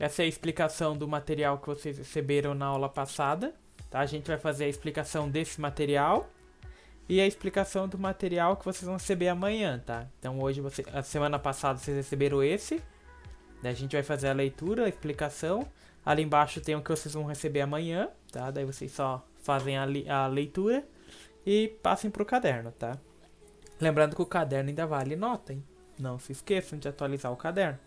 Essa é a explicação do material que vocês receberam na aula passada, tá? A gente vai fazer a explicação desse material e a explicação do material que vocês vão receber amanhã, tá? Então hoje, a semana passada vocês receberam esse, daí a gente vai fazer a leitura, a explicação. Ali embaixo tem o que vocês vão receber amanhã, tá? Daí vocês só fazem a leitura e passem pro caderno, tá? Lembrando que o caderno ainda vale nota, hein? Não se esqueçam de atualizar o caderno.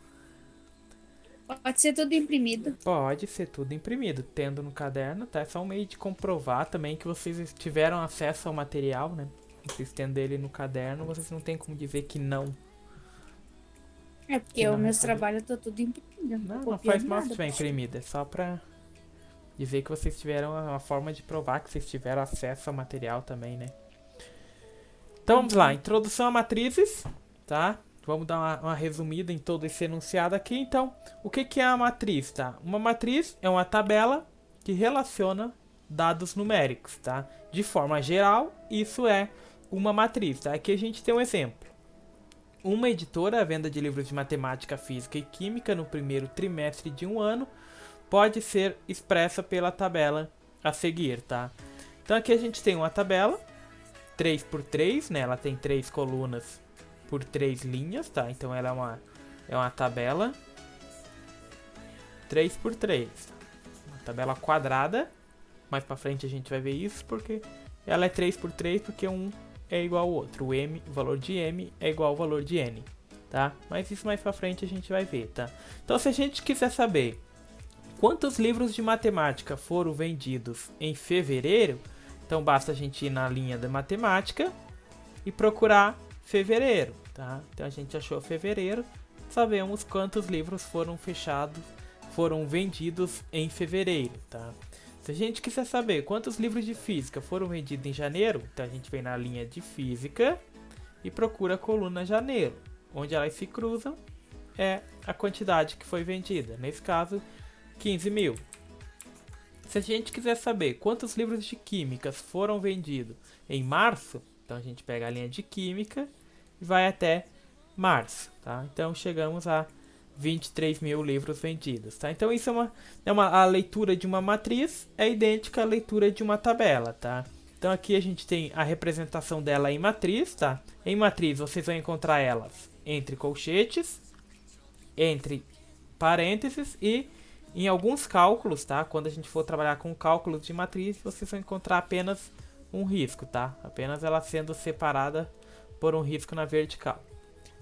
Pode ser tudo imprimido. Pode ser tudo imprimido, tendo no caderno, tá? É só um meio de comprovar também que vocês tiveram acesso ao material, né? Vocês tendo ele no caderno, vocês não tem como dizer que não. É Que porque não os meus recebeu. trabalhos estão tudo imprimido. Não faz mal se tiver imprimido, é só pra dizer que vocês tiveram uma forma de provar que vocês tiveram acesso ao material também, né? Então vamos lá, introdução a matrizes, tá? Vamos dar uma resumida em todo esse enunciado aqui. Então, o que é a matriz, tá? Uma matriz é uma tabela que relaciona dados numéricos, tá? De forma geral, isso é uma matriz, tá? Aqui a gente tem um exemplo. Uma editora, a venda de livros de matemática, física e química no primeiro trimestre de um ano pode ser expressa pela tabela a seguir, tá? Então aqui a gente tem uma tabela 3 por 3, né? Ela tem 3 colunas por 3 linhas, tá? Então ela é uma tabela 3 por 3. Uma tabela quadrada. Mais pra frente a gente vai ver isso porque ela é 3 por 3 porque um é igual ao outro. O valor de m é igual ao valor de n, tá? Mas isso mais pra frente a gente vai ver, tá? Então se a gente quiser saber quantos livros de matemática foram vendidos em fevereiro, então basta a gente ir na linha da matemática e procurar fevereiro, tá? Então a gente achou fevereiro, sabemos quantos livros foram vendidos em fevereiro, tá? Se a gente quiser saber quantos livros de física foram vendidos em janeiro, então a gente vem na linha de física e procura a coluna janeiro, onde elas se cruzam é a quantidade que foi vendida, nesse caso 15 mil. Se a gente quiser saber quantos livros de química foram vendidos em março, então a gente pega a linha de química e vai até março, tá? Então chegamos a 23 mil livros vendidos, tá? Então isso a leitura de uma matriz é idêntica à leitura de uma tabela, tá? Então aqui a gente tem a representação dela em matriz, tá? Em matriz vocês vão encontrar elas entre colchetes, entre parênteses e em alguns cálculos, tá? Quando a gente for trabalhar com cálculos de matriz, vocês vão encontrar apenas um risco, tá? Apenas ela sendo separada por um risco na vertical,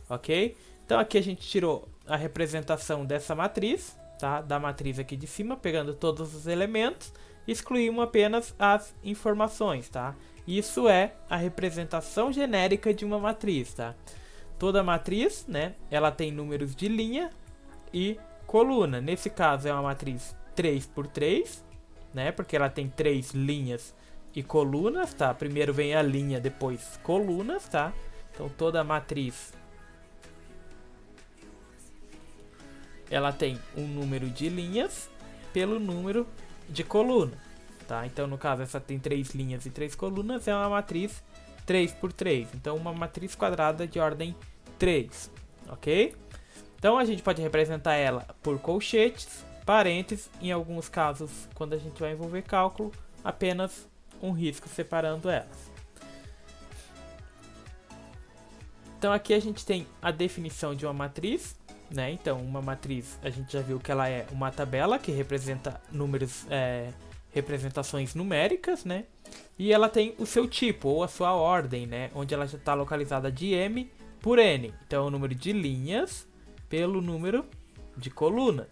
ok? Então aqui a gente tirou a representação dessa matriz, tá? Da matriz aqui de cima, pegando todos os elementos, excluímos apenas as informações, tá? Isso é a representação genérica de uma matriz, tá? Toda matriz, né? Ela tem números de linha e coluna. Nesse caso é uma matriz 3 por 3, né? Porque ela tem 3 linhas e colunas, tá? Primeiro vem a linha, depois colunas, tá? Então toda matriz ela tem um número de linhas pelo número de coluna, tá? Então no caso essa tem 3 linhas e 3 colunas, é uma matriz 3 por 3. Então uma matriz quadrada de ordem 3, ok? Então a gente pode representar ela por colchetes, parênteses, em alguns casos, quando a gente vai envolver cálculo, apenas um risco separando elas. Então aqui a gente tem a definição de uma matriz, né? Então uma matriz, a gente já viu que ela é uma tabela que representa números, representações numéricas, né? E ela tem o seu tipo ou a sua ordem, né? Onde ela já está localizada de m por n. Então é o número de linhas pelo número de colunas,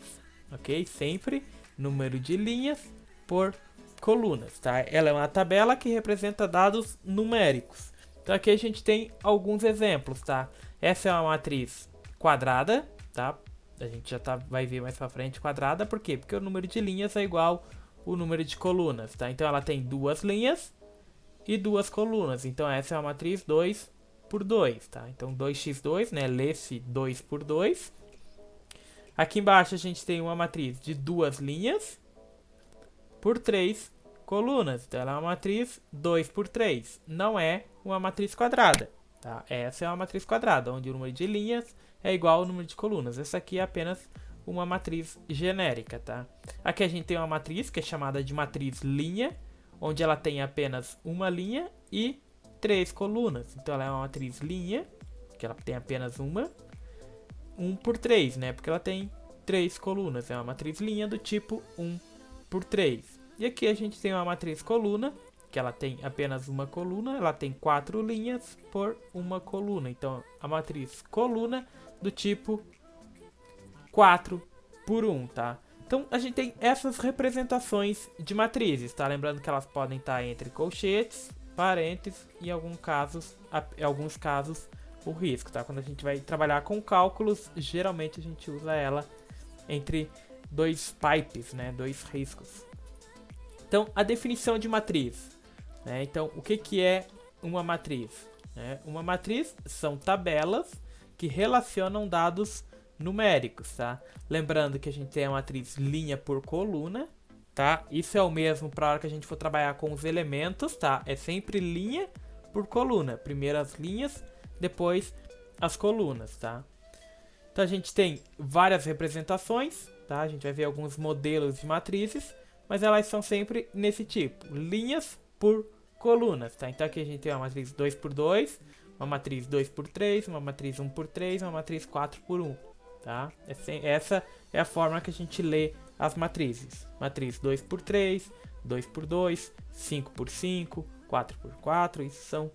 ok? Sempre número de linhas por colunas, tá? Ela é uma tabela que representa dados numéricos. Então aqui a gente tem alguns exemplos, tá? Essa é uma matriz quadrada, tá? A gente já vai ver mais pra frente quadrada, por quê? Porque o número de linhas é igual ao número de colunas, tá? Então ela tem 2 linhas e 2 colunas. Então essa é uma matriz 2 por 2, tá? Então 2x2, né? Lê-se 2 por 2. Aqui embaixo a gente tem uma matriz de 2 linhas por 3 colunas. Então ela é uma matriz 2 por 3. Não é uma matriz quadrada, tá? Essa é uma matriz quadrada, onde o número de linhas é igual ao número de colunas. Essa aqui é apenas uma matriz genérica, tá? Aqui a gente tem uma matriz que é chamada de matriz linha, onde ela tem apenas uma linha e 3 colunas. Então ela é uma matriz linha, que ela tem apenas uma, 1 por 3, né? Porque ela tem 3 colunas. É uma matriz linha do tipo 1 por 3. E aqui a gente tem uma matriz coluna, que ela tem apenas uma coluna, ela tem 4 linhas por uma coluna. Então a matriz coluna do tipo 4 por 1, tá? Então a gente tem essas representações de matrizes, tá? Lembrando que elas podem estar entre colchetes, parênteses e em alguns casos o risco, tá? Quando a gente vai trabalhar com cálculos, geralmente a gente usa ela entre dois pipes, né? Dois riscos. Então a definição de matriz, né? Então o que é uma matriz? Uma matriz são tabelas que relacionam dados numéricos, tá? Lembrando que a gente tem a matriz linha por coluna, tá? Isso é o mesmo para a hora que a gente for trabalhar com os elementos, tá? É sempre linha por coluna. Primeiro as linhas, depois as colunas, tá? Então a gente tem várias representações, tá? A gente vai ver alguns modelos de matrizes, mas elas são sempre nesse tipo, linhas por colunas, tá? Então aqui a gente tem uma matriz 2 por 2, uma matriz 2 por 3, uma matriz 1 por 3, uma matriz 4 por 1. Tá? Essa é a forma que a gente lê as matrizes. Matriz 2 por 3, 2 por 2, 5 por 5, 4 por 4, isso são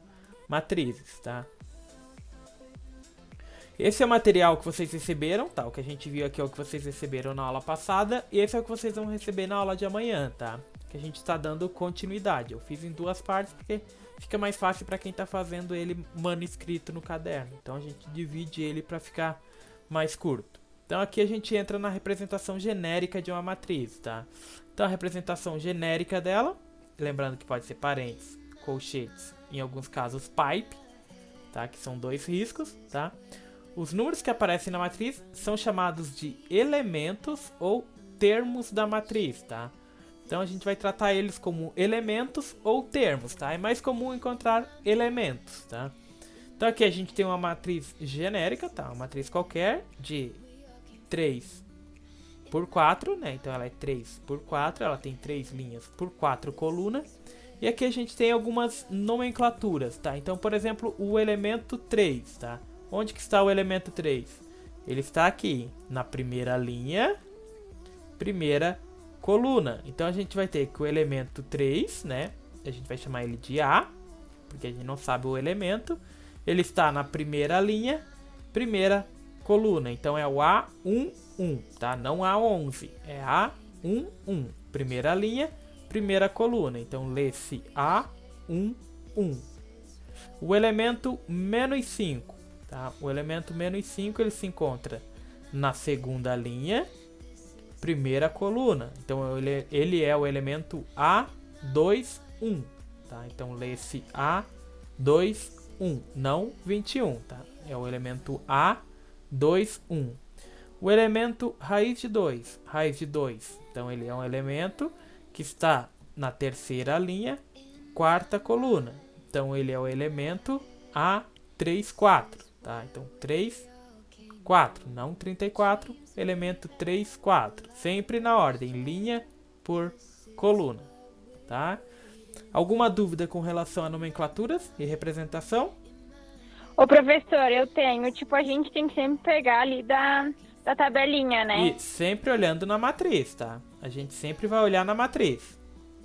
matrizes, tá? Esse é o material que vocês receberam, tá? O que a gente viu aqui é o que vocês receberam na aula passada, e esse é o que vocês vão receber na aula de amanhã, tá? Que a gente está dando continuidade. Eu fiz em duas partes porque fica mais fácil para quem está fazendo ele manuscrito no caderno. Então a gente divide ele para ficar mais curto. Então aqui a gente entra na representação genérica de uma matriz, tá? Então a representação genérica dela, lembrando que pode ser parênteses, colchetes, em alguns casos pipe, tá? Que são dois riscos, tá? Os números que aparecem na matriz são chamados de elementos ou termos da matriz, tá? Então a gente vai tratar eles como elementos ou termos, tá? É mais comum encontrar elementos, tá? Então aqui a gente tem uma matriz genérica, tá? Uma matriz qualquer de 3 por 4, né? Então ela é 3 por 4, ela tem 3 linhas por 4 colunas. E aqui a gente tem algumas nomenclaturas, tá? Então, por exemplo, o elemento 3, tá? Onde que está o elemento 3? Ele está aqui, na primeira linha, primeira coluna. Então a gente vai ter que o elemento 3, né? A gente vai chamar ele de A, porque a gente não sabe o elemento. Ele está na primeira linha, primeira coluna. Então é o A11, tá? Não A11, é A11. Primeira linha, primeira coluna. Então lê-se A11. O elemento menos 5, tá? O elemento menos 5 ele se encontra na segunda linha, primeira coluna. Então ele é o elemento A21, tá? Então lê-se A21. Não 21, tá? É o elemento A21. O elemento raiz de 2. Raiz de 2. Então, ele é um elemento que está na terceira linha, quarta coluna. Então, ele é o elemento A34, tá? Então, 3, 4. Não 34. Elemento 3, 4. Sempre na ordem, linha por coluna, tá? Alguma dúvida com relação a nomenclaturas e representação? Ô, professor, eu tenho. Tipo, a gente tem que sempre pegar ali da tabelinha, né? E sempre olhando na matriz, tá? A gente sempre vai olhar na matriz.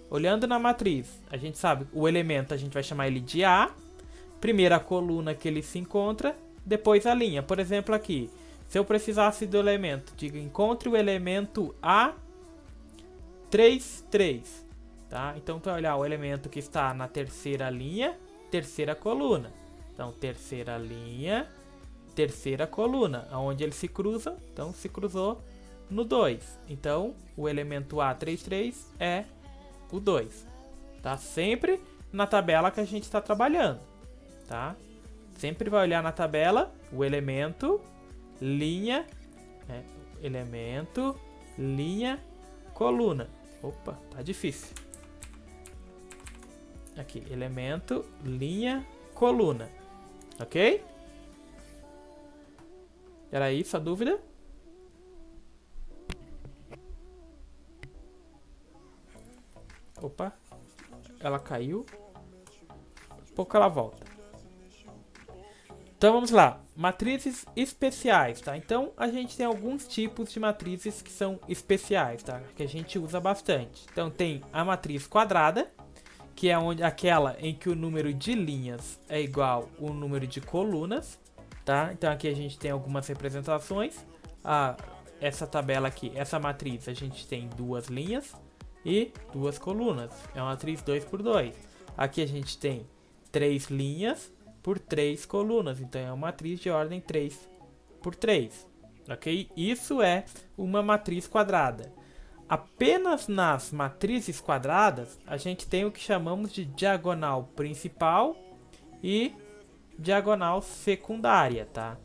Olhando na matriz, a gente sabe o elemento, a gente vai chamar ele de A. Primeira coluna que ele se encontra, depois a linha. Por exemplo, aqui, se eu precisasse do elemento, diga, encontre o elemento A33. Tá? Então, tu vai olhar o elemento que está na terceira linha, terceira coluna. Então, terceira linha, terceira coluna. Onde eles se cruzam, então se cruzou no 2. Então, o elemento A33 é o 2. Tá? Sempre na tabela que a gente está trabalhando. Tá? Sempre vai olhar na tabela o elemento, linha, elemento, linha, coluna. Opa, tá difícil. Aqui, elemento, linha, coluna. Ok? Era isso a dúvida? Opa, ela caiu. Pouco ela volta. Então vamos lá, matrizes especiais, tá? Então a gente tem alguns tipos de matrizes que são especiais, tá? Que a gente usa bastante. Então tem a matriz quadrada, que é aquela em que o número de linhas é igual ao número de colunas, tá? Então aqui a gente tem algumas representações. Essa tabela aqui, essa matriz, a gente tem 2 linhas e 2 colunas. É uma matriz 2 por 2. Aqui a gente tem 3 linhas por 3 colunas. Então é uma matriz de ordem 3 por 3. Ok? Isso é uma matriz quadrada. Apenas nas matrizes quadradas, a gente tem o que chamamos de diagonal principal e diagonal secundária, tá?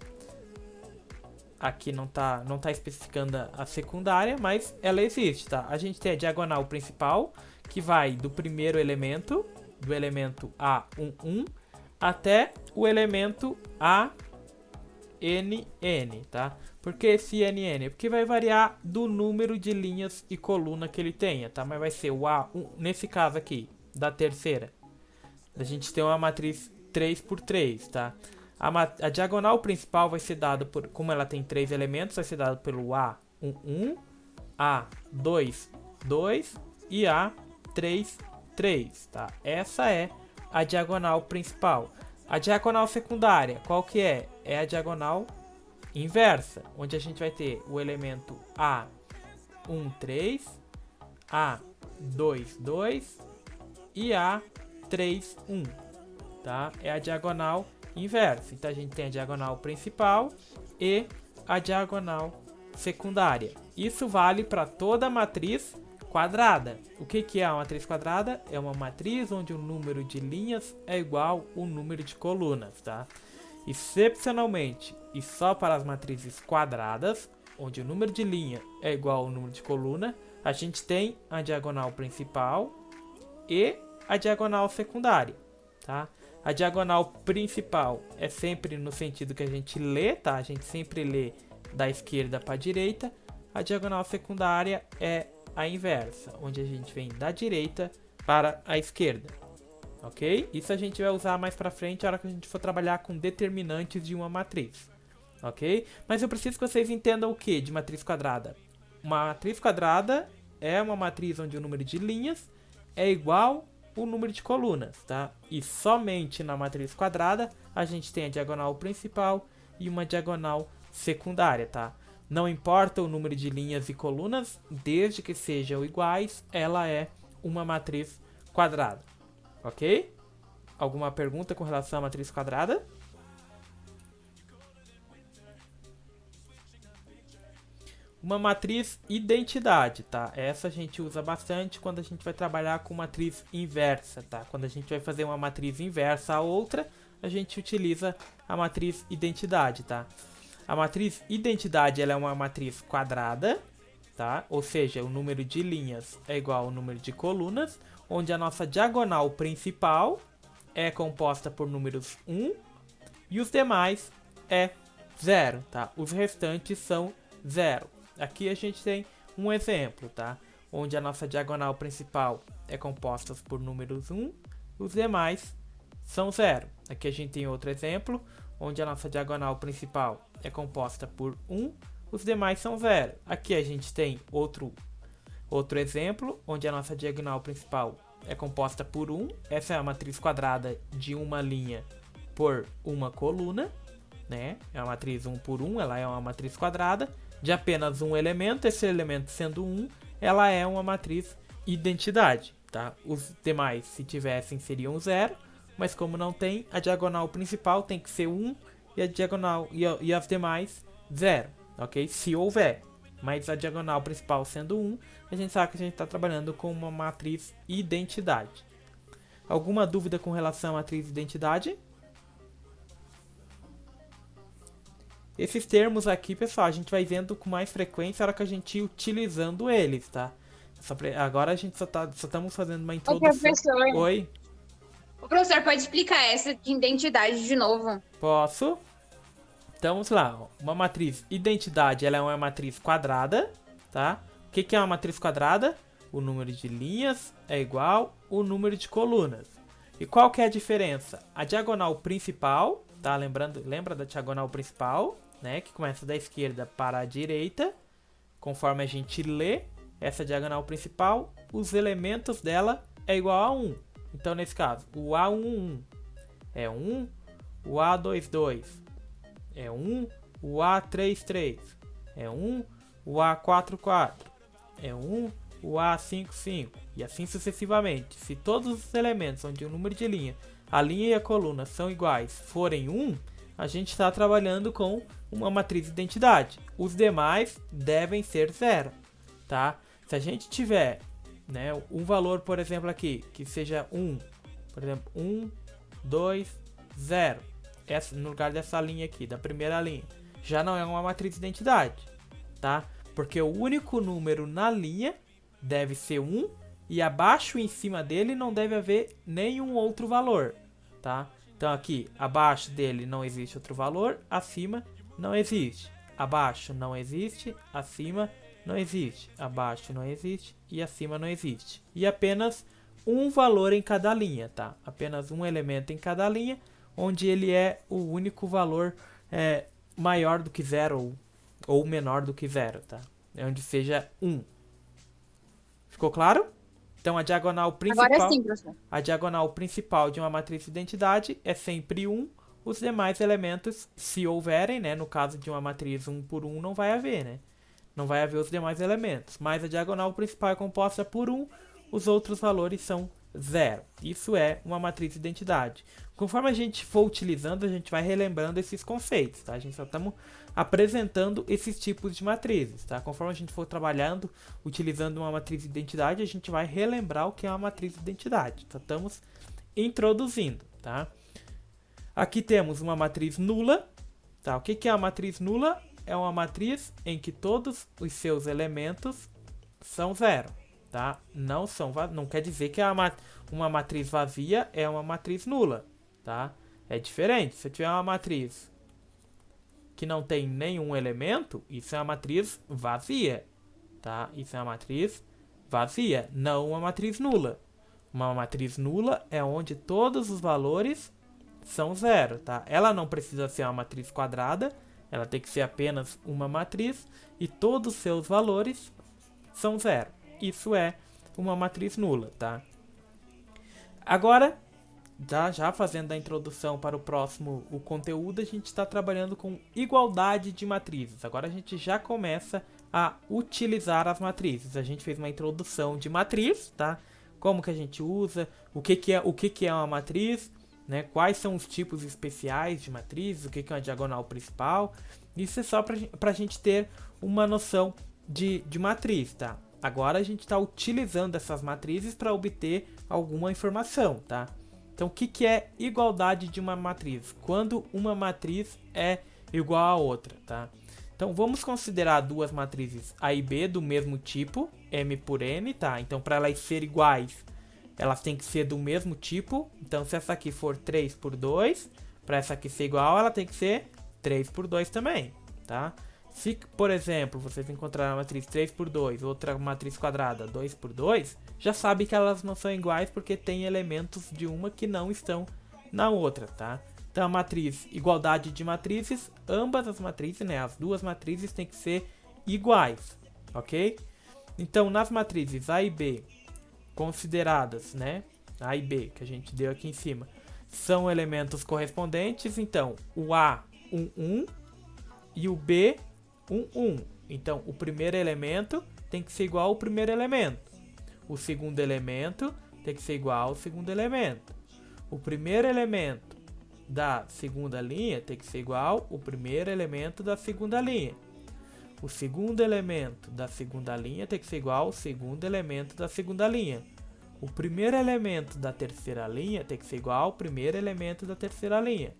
Aqui não tá especificando a secundária, mas ela existe, tá? A gente tem a diagonal principal, que vai do primeiro elemento, do elemento A11, até o elemento ANN, tá? Por que esse NN? Porque vai variar do número de linhas e coluna que ele tenha, tá? Mas vai ser o A1, nesse caso aqui, da terceira. A gente tem uma matriz 3 por 3, tá? A diagonal principal vai ser dada por, como ela tem 3 elementos, vai ser dada pelo A11, A22 e A33, tá? Essa é a diagonal principal. A diagonal secundária, qual que é? É a diagonal inversa, onde a gente vai ter o elemento A13, A22 e A31, tá? É a diagonal inversa. Então a gente tem a diagonal principal e a diagonal secundária. Isso vale para toda matriz quadrada. O que é uma matriz quadrada? É uma matriz onde o número de linhas é igual ao número de colunas, tá? Excepcionalmente, e só para as matrizes quadradas, onde o número de linha é igual ao número de coluna, a gente tem a diagonal principal e a diagonal secundária, tá? A diagonal principal é sempre no sentido que a gente lê, tá? A gente sempre lê da esquerda para a direita. A diagonal secundária é a inversa, onde a gente vem da direita para a esquerda, ok? Isso a gente vai usar mais para frente, na hora que a gente for trabalhar com determinantes de uma matriz, ok? Mas eu preciso que vocês entendam o que de matriz quadrada. Uma matriz quadrada é uma matriz onde o número de linhas é igual o número de colunas, tá? E somente na matriz quadrada a gente tem a diagonal principal e uma diagonal secundária, tá? Não importa o número de linhas e colunas, desde que sejam iguais, ela é uma matriz quadrada, ok? Alguma pergunta com relação à matriz quadrada? Uma matriz identidade, tá? Essa a gente usa bastante quando a gente vai trabalhar com matriz inversa, tá? Quando a gente vai fazer uma matriz inversa a outra, a gente utiliza a matriz identidade, tá? A matriz identidade, ela é uma matriz quadrada, tá? Ou seja, o número de linhas é igual ao número de colunas, onde a nossa diagonal principal é composta por números 1 e os demais é 0, tá? Os restantes são 0. Aqui a gente tem um exemplo, tá? Onde a nossa diagonal principal é composta por números 1, os demais são 0. Aqui a gente tem outro exemplo, onde a nossa diagonal principal é composta por 1, os demais são 0. Aqui a gente tem outro exemplo, onde a nossa diagonal principal é composta por 1. Essa é a matriz quadrada de uma linha por uma coluna, né? É uma matriz 1 por 1, ela é uma matriz quadrada de apenas um elemento, esse elemento sendo 1, ela é uma matriz identidade, tá? Os demais, se tivessem, seriam 0, mas como não tem, a diagonal principal tem que ser 1 e a diagonal e as demais 0, ok? Se houver, mas a diagonal principal sendo 1, a gente sabe que a gente está trabalhando com uma matriz identidade. Alguma dúvida com relação à matriz identidade? Esses termos aqui, pessoal, a gente vai vendo com mais frequência na hora que a gente ir utilizando eles, tá? Agora a gente só estamos fazendo uma introdução. Ô, professor. Oi? O professor pode explicar essa de identidade de novo? Posso? Então, vamos lá. Uma matriz identidade, ela é uma matriz quadrada, tá? O que é uma matriz quadrada? o número de linhas é igual o número de colunas. E qual que é a diferença? A diagonal principal, tá? Lembra da diagonal principal, né? Que começa da esquerda para a direita. Conforme a gente lê essa diagonal principal, os elementos dela é igual a 1. Então, nesse caso, o A11 é 1, o A22 é 1, o A33 é 1, o A44 é 1, o A55 e assim sucessivamente. Se todos os elementos onde o número de linha, a linha e a coluna são iguais forem 1, a gente está trabalhando com uma matriz de identidade. Os demais devem ser 0, tá? Se a gente tiver, né, um valor, por exemplo, aqui, que seja 1, por exemplo, 1, 2, 0, no lugar dessa linha aqui, da primeira linha, já não é uma matriz de identidade, tá? Porque o único número na linha deve ser 1 e abaixo e em cima dele não deve haver nenhum outro valor, tá? Então aqui, abaixo dele não existe outro valor, acima não existe. Abaixo não existe, acima não existe. Abaixo não existe e acima não existe. E apenas um valor em cada linha, tá? Apenas um elemento em cada linha, onde ele é o único valor maior do que 0 ou menor do que 0, tá? É onde seja 1. Ficou claro? Então a diagonal principal, Agora sim, professor. a diagonal principal de uma matriz de identidade é sempre 1. Os demais elementos, se houverem, né, no caso de uma matriz 1 por 1, não vai haver, né? Não vai haver os demais elementos. Mas a diagonal principal é composta por 1, os outros valores são 0. Isso é uma matriz de identidade. Conforme a gente for utilizando, a gente vai relembrando esses conceitos, tá? A gente só estamos apresentando esses tipos de matrizes, tá? Conforme a gente for trabalhando, utilizando uma matriz de identidade, a gente vai relembrar o que é uma matriz de identidade. Só estamos introduzindo, tá? Aqui temos uma matriz nula, tá? O que é a matriz nula? É uma matriz em que todos os seus elementos são 0, tá? Não quer dizer que uma matriz vazia é uma matriz nula, tá? É diferente. Se eu tiver uma matriz que não tem nenhum elemento, isso é uma matriz vazia, tá? Isso é uma matriz vazia, não uma matriz nula. Uma matriz nula é onde todos os valores são 0, tá? Ela não precisa ser uma matriz quadrada, ela tem que ser apenas uma matriz e todos os seus valores são 0. Isso é uma matriz nula, tá? Agora, já fazendo a introdução para o conteúdo, a gente está trabalhando com igualdade de matrizes. Agora a gente já começa a utilizar as matrizes. A gente fez uma introdução de matriz, tá? Como que a gente usa, o que é uma matriz, né? Quais são os tipos especiais de matrizes, o que é uma diagonal principal. Isso é só para a gente ter uma noção de matriz, tá? Agora a gente está utilizando essas matrizes para obter alguma informação, tá? Então, o que é igualdade de uma matriz? Quando uma matriz é igual a outra, tá? Então, vamos considerar duas matrizes A e B do mesmo tipo, M por N, tá? Então, para elas serem iguais, elas têm que ser do mesmo tipo. Então, se essa aqui for 3 por 2, para essa aqui ser igual, ela tem que ser 3 por 2 também, tá? Se, por exemplo, vocês encontrarem a matriz 3 por 2, outra matriz quadrada 2 por 2, já sabe que elas não são iguais porque tem elementos de uma que não estão na outra, tá? Então a matriz, igualdade de matrizes, ambas as matrizes, né, as duas matrizes têm que ser iguais, ok? Então nas matrizes A e B, consideradas, né, A e B, que a gente deu aqui em cima, são elementos correspondentes, então o A, 1, e o B, 1. Então, o primeiro elemento tem que ser igual ao primeiro elemento. O segundo elemento tem que ser igual ao segundo elemento. O primeiro elemento da segunda linha tem que ser igual ao primeiro elemento da segunda linha. O segundo elemento da segunda linha tem que ser igual ao segundo elemento da segunda linha. O primeiro elemento da terceira linha tem que ser igual ao primeiro elemento da terceira linha.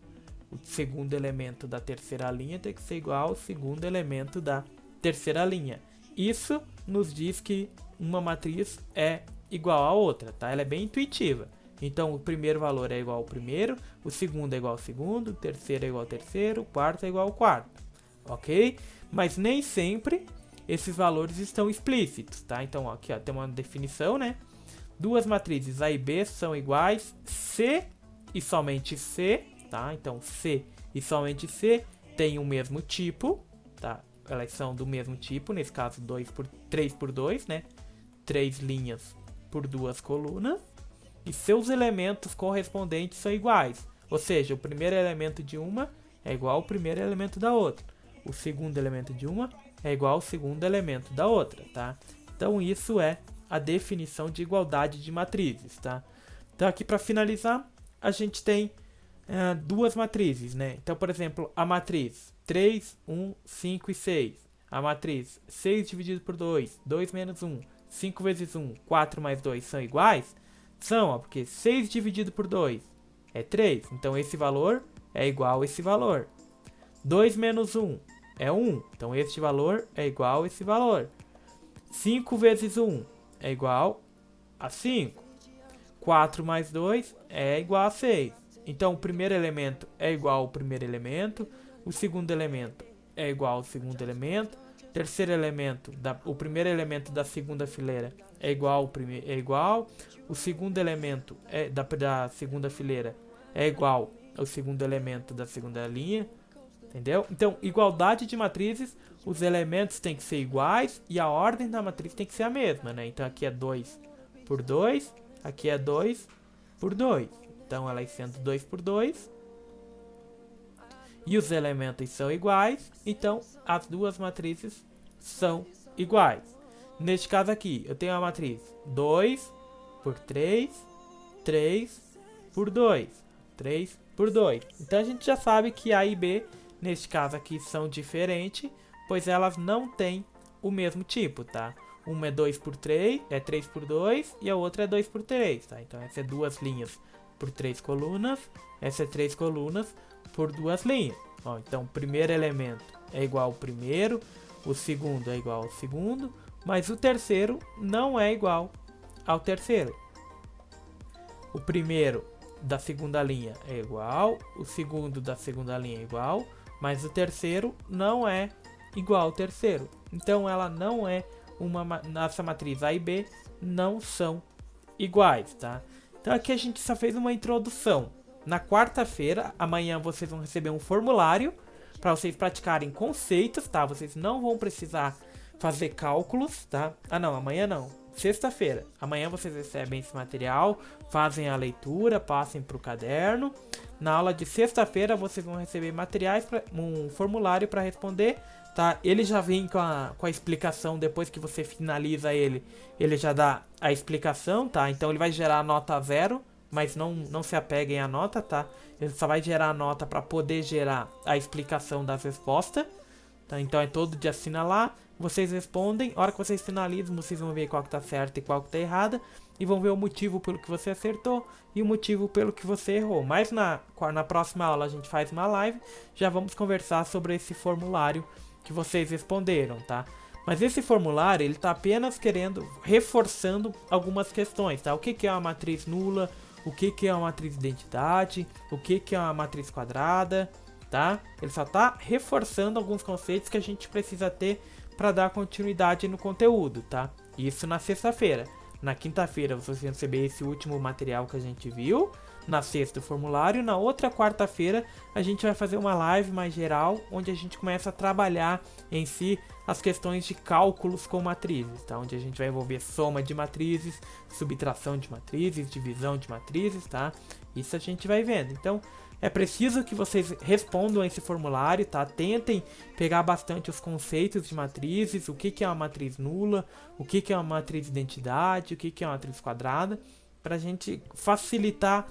O segundo elemento da terceira linha tem que ser igual ao segundo elemento da terceira linha. Isso nos diz que uma matriz é igual à outra, tá? Ela é bem intuitiva. Então, o primeiro valor é igual ao primeiro, o segundo é igual ao segundo, o terceiro é igual ao terceiro, o quarto é igual ao quarto, ok? Mas nem sempre esses valores estão explícitos, tá? Então, aqui ó, tem uma definição, né? Duas matrizes A e B são iguais, C e somente C, tá? Então, C e somente C têm o mesmo tipo, tá? Elas são do mesmo tipo, nesse caso 3 por 2, né? 3 linhas por 2 colunas. E seus elementos correspondentes são iguais. Ou seja, o primeiro elemento de uma é igual ao primeiro elemento da outra. O segundo elemento de uma é igual ao segundo elemento da outra, tá? Então isso é a definição de igualdade de matrizes, tá? Então aqui para finalizar, a gente tem duas matrizes, né? Então, por exemplo, a matriz 3, 1, 5 e 6. A matriz 6 dividido por 2, 2 menos 1, 5 vezes 1, 4 mais 2 são iguais? São, ó, porque 6 dividido por 2 é 3. Então esse valor é igual a esse valor. 2 menos 1 é 1. Então este valor é igual a esse valor. 5 vezes 1 é igual a 5. 4 mais 2 é igual a 6. Então o primeiro elemento é igual ao primeiro elemento. O segundo elemento é igual ao segundo elemento. O terceiro elemento, o primeiro elemento da segunda fileira é igual ao primeiro, é igual. O segundo elemento da segunda fileira é igual ao segundo elemento da segunda linha. Entendeu? Então, igualdade de matrizes, os elementos têm que ser iguais e a ordem da matriz tem que ser a mesma, né? Então aqui é 2 por 2, aqui é 2 por 2. Então elas sendo 2 por 2 e os elementos são iguais, então as duas matrizes são iguais. Neste caso aqui, eu tenho a matriz 2 por 3, 3 por 2, 3 por 2. Então a gente já sabe que A e B, neste caso aqui, são diferentes, pois elas não têm o mesmo tipo, tá? Uma é 2 por 3, é 3 por 2 e a outra é 2 por 3, tá? Então essa é duas linhas por 3 colunas, essa é 3 colunas por duas linhas. Ó, então o primeiro elemento é igual ao primeiro, o segundo é igual ao segundo, mas o terceiro não é igual ao terceiro. O primeiro da segunda linha é igual, o segundo da segunda linha é igual, mas o terceiro não é igual ao terceiro. Então ela não é nossa matriz A e B não são iguais, tá? Então aqui a gente só fez uma introdução. Na quarta-feira, amanhã vocês vão receber um formulário para vocês praticarem conceitos, tá? Vocês não vão precisar fazer cálculos, tá? Ah não, amanhã não. Sexta-feira. Amanhã vocês recebem esse material, fazem a leitura, passem para o caderno. Na aula de sexta-feira vocês vão receber materiais, um formulário para responder, tá? Ele já vem com a explicação, depois que você finaliza ele já dá a explicação, tá? Então ele vai gerar a nota 0, mas não se apeguem à nota, tá? Ele só vai gerar a nota para poder gerar a explicação das respostas, tá? Então é todo dia, assina lá, vocês respondem, a hora que vocês finalizam, vocês vão ver qual que tá certo e qual que tá errada, e vão ver o motivo pelo que você acertou e o motivo pelo que você errou. Mas na próxima aula a gente faz uma live, já vamos conversar sobre esse formulário que vocês responderam, tá? Mas esse formulário, ele tá apenas reforçando algumas questões, tá? O que é uma matriz nula, o que é uma matriz de identidade, o que é uma matriz quadrada, tá? Ele só tá reforçando alguns conceitos que a gente precisa ter para dar continuidade no conteúdo, tá? Isso na sexta-feira. Na quinta-feira vocês vão receber esse último material que a gente viu. Na sexta, o formulário. Na outra quarta-feira, a gente vai fazer uma live mais geral, onde a gente começa a trabalhar em si as questões de cálculos com matrizes, tá? Onde a gente vai envolver soma de matrizes, subtração de matrizes, divisão de matrizes, tá? Isso a gente vai vendo. Então, é preciso que vocês respondam esse formulário, tá? Tentem pegar bastante os conceitos de matrizes, o que é uma matriz nula, o que é uma matriz de identidade, o que é uma matriz quadrada, para a gente facilitar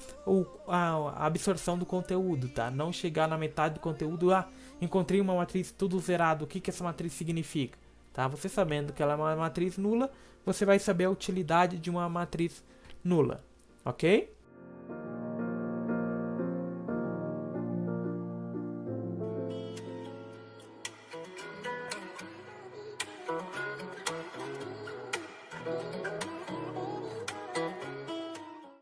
a absorção do conteúdo, tá? Não chegar na metade do conteúdo, encontrei uma matriz tudo zerado, o que essa matriz significa, tá? Você sabendo que ela é uma matriz nula, você vai saber a utilidade de uma matriz nula, ok?